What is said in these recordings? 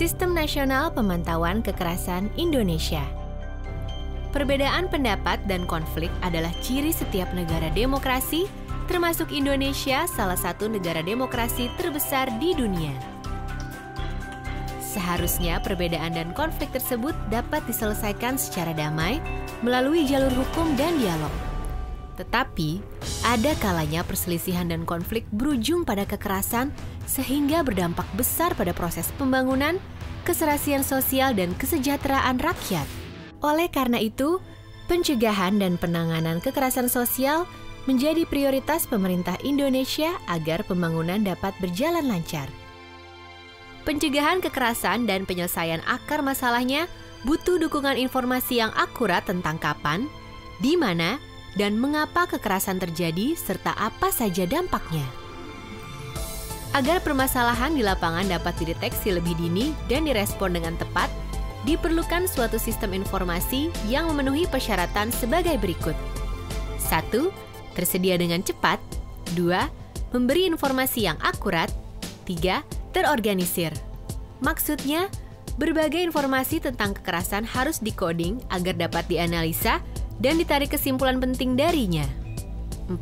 Sistem Nasional Pemantauan Kekerasan Indonesia. Perbedaan pendapat dan konflik adalah ciri setiap negara demokrasi, termasuk Indonesia, salah satu negara demokrasi terbesar di dunia. Seharusnya perbedaan dan konflik tersebut dapat diselesaikan secara damai melalui jalur hukum dan dialog. Tetapi, ada kalanya perselisihan dan konflik berujung pada kekerasan sehingga berdampak besar pada proses pembangunan, keserasian sosial, dan kesejahteraan rakyat. Oleh karena itu, pencegahan dan penanganan kekerasan sosial menjadi prioritas pemerintah Indonesia agar pembangunan dapat berjalan lancar. Pencegahan kekerasan dan penyelesaian akar masalahnya butuh dukungan informasi yang akurat tentang kapan, di mana, dan mengapa kekerasan terjadi serta apa saja dampaknya. Agar permasalahan di lapangan dapat dideteksi lebih dini dan direspon dengan tepat, diperlukan suatu sistem informasi yang memenuhi persyaratan sebagai berikut. 1. Tersedia dengan cepat. 2. Memberi informasi yang akurat. 3. Terorganisir. Maksudnya, berbagai informasi tentang kekerasan harus dikoding agar dapat dianalisa dan ditarik kesimpulan penting darinya. 4.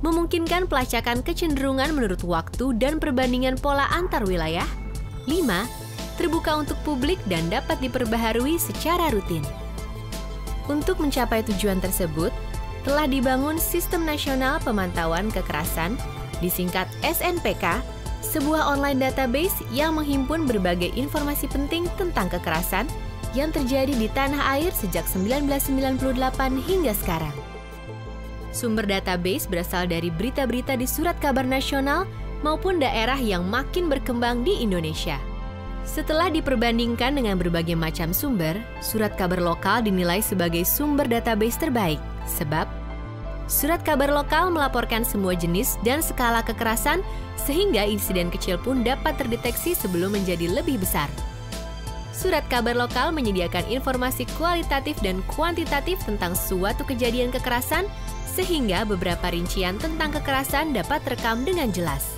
Memungkinkan pelacakan kecenderungan menurut waktu dan perbandingan pola antar wilayah. 5. Terbuka untuk publik dan dapat diperbaharui secara rutin. Untuk mencapai tujuan tersebut, telah dibangun Sistem Nasional Pemantauan Kekerasan, disingkat SNPK, sebuah online database yang menghimpun berbagai informasi penting tentang kekerasan yang terjadi di tanah air sejak 1998 hingga sekarang. Sumber database berasal dari berita-berita di surat kabar nasional maupun daerah yang makin berkembang di Indonesia. Setelah diperbandingkan dengan berbagai macam sumber, surat kabar lokal dinilai sebagai sumber database terbaik, sebab surat kabar lokal melaporkan semua jenis dan skala kekerasan sehingga insiden kecil pun dapat terdeteksi sebelum menjadi lebih besar. Surat kabar lokal menyediakan informasi kualitatif dan kuantitatif tentang suatu kejadian kekerasan sehingga beberapa rincian tentang kekerasan dapat terekam dengan jelas.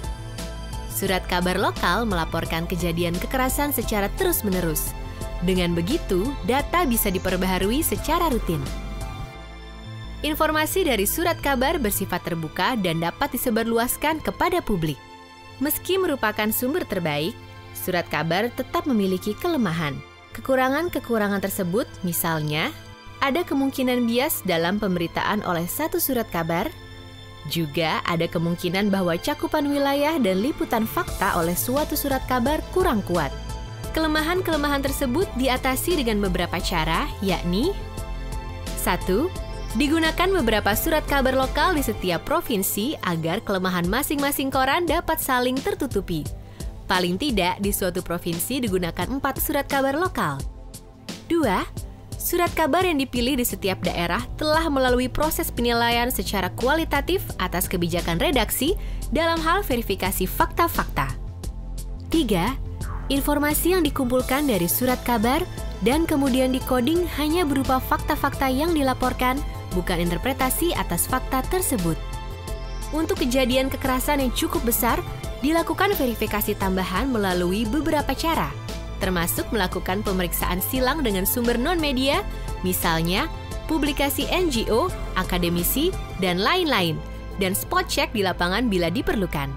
Surat kabar lokal melaporkan kejadian kekerasan secara terus-menerus. Dengan begitu, data bisa diperbaharui secara rutin. Informasi dari surat kabar bersifat terbuka dan dapat disebarluaskan kepada publik. Meski merupakan sumber terbaik, surat kabar tetap memiliki kelemahan. Kekurangan-kekurangan tersebut misalnya, ada kemungkinan bias dalam pemberitaan oleh satu surat kabar. Juga ada kemungkinan bahwa cakupan wilayah dan liputan fakta oleh suatu surat kabar kurang kuat. Kelemahan-kelemahan tersebut diatasi dengan beberapa cara, yakni 1. Digunakan beberapa surat kabar lokal di setiap provinsi agar kelemahan masing-masing koran dapat saling tertutupi. Paling tidak di suatu provinsi digunakan 4 surat kabar lokal. 2. Surat kabar yang dipilih di setiap daerah telah melalui proses penilaian secara kualitatif atas kebijakan redaksi dalam hal verifikasi fakta-fakta. 3. Informasi yang dikumpulkan dari surat kabar dan kemudian dikoding hanya berupa fakta-fakta yang dilaporkan, bukan interpretasi atas fakta tersebut. Untuk kejadian kekerasan yang cukup besar, dilakukan verifikasi tambahan melalui beberapa cara, termasuk melakukan pemeriksaan silang dengan sumber non-media, misalnya publikasi NGO, akademisi, dan lain-lain, dan spot check di lapangan bila diperlukan.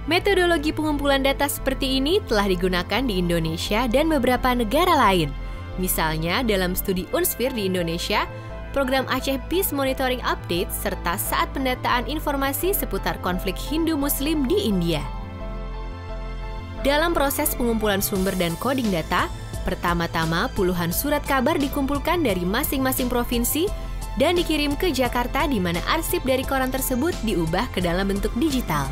Metodologi pengumpulan data seperti ini telah digunakan di Indonesia dan beberapa negara lain, misalnya dalam studi Unspir di Indonesia, program Aceh Peace Monitoring Update, serta saat pendataan informasi seputar konflik Hindu-Muslim di India. Dalam proses pengumpulan sumber dan coding data, pertama-tama puluhan surat kabar dikumpulkan dari masing-masing provinsi dan dikirim ke Jakarta di mana arsip dari koran tersebut diubah ke dalam bentuk digital.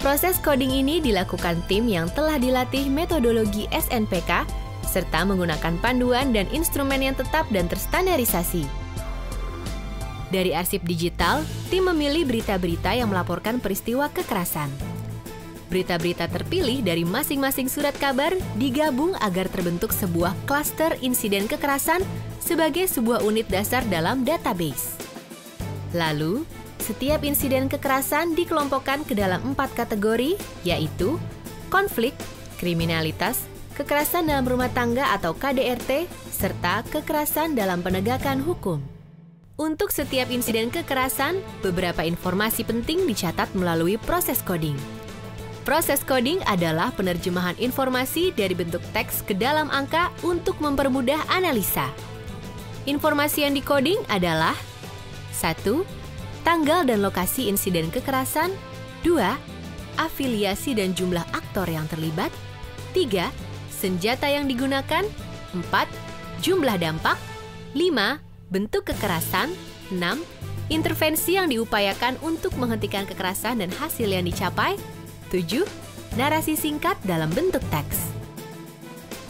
Proses coding ini dilakukan tim yang telah dilatih metodologi SNPK serta menggunakan panduan dan instrumen yang tetap dan terstandarisasi. Dari arsip digital, tim memilih berita-berita yang melaporkan peristiwa kekerasan. Berita-berita terpilih dari masing-masing surat kabar digabung agar terbentuk sebuah klaster insiden kekerasan sebagai sebuah unit dasar dalam database. Lalu, setiap insiden kekerasan dikelompokkan ke dalam 4 kategori, yaitu konflik, kriminalitas, kekerasan dalam rumah tangga atau KDRT, serta kekerasan dalam penegakan hukum. Untuk setiap insiden kekerasan, beberapa informasi penting dicatat melalui proses coding. Proses coding adalah penerjemahan informasi dari bentuk teks ke dalam angka untuk mempermudah analisa. Informasi yang dikoding adalah 1. Tanggal dan lokasi insiden kekerasan. 2. Afiliasi dan jumlah aktor yang terlibat. 3. Senjata yang digunakan. 4. Jumlah dampak. 5. Bentuk kekerasan. 6. Intervensi yang diupayakan untuk menghentikan kekerasan dan hasil yang dicapai. 7. Narasi singkat dalam bentuk teks.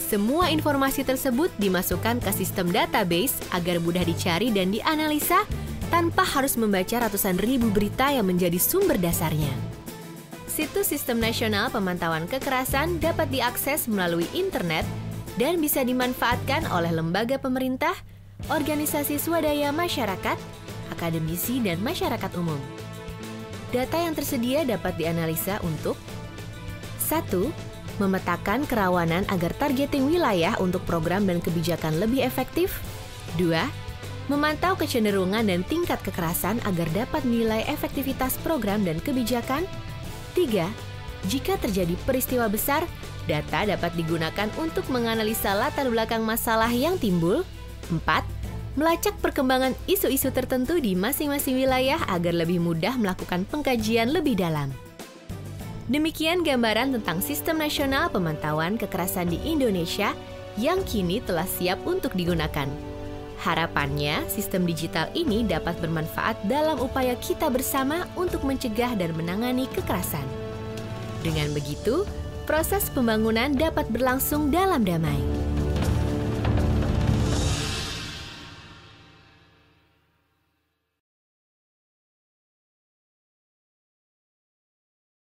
Semua informasi tersebut dimasukkan ke sistem database agar mudah dicari dan dianalisa tanpa harus membaca ratusan ribu berita yang menjadi sumber dasarnya. Situs Sistem Nasional Pemantauan Kekerasan dapat diakses melalui internet dan bisa dimanfaatkan oleh lembaga pemerintah, organisasi swadaya masyarakat, akademisi, dan masyarakat umum. Data yang tersedia dapat dianalisa untuk 1. Memetakan kerawanan agar targeting wilayah untuk program dan kebijakan lebih efektif. 2. Memantau kecenderungan dan tingkat kekerasan agar dapat menilai efektivitas program dan kebijakan. 3. Jika terjadi peristiwa besar, data dapat digunakan untuk menganalisa latar belakang masalah yang timbul. 4. Melacak perkembangan isu-isu tertentu di masing-masing wilayah agar lebih mudah melakukan pengkajian lebih dalam. Demikian gambaran tentang Sistem Nasional Pemantauan Kekerasan di Indonesia yang kini telah siap untuk digunakan. Harapannya, sistem digital ini dapat bermanfaat dalam upaya kita bersama untuk mencegah dan menangani kekerasan. Dengan begitu, proses pembangunan dapat berlangsung dalam damai.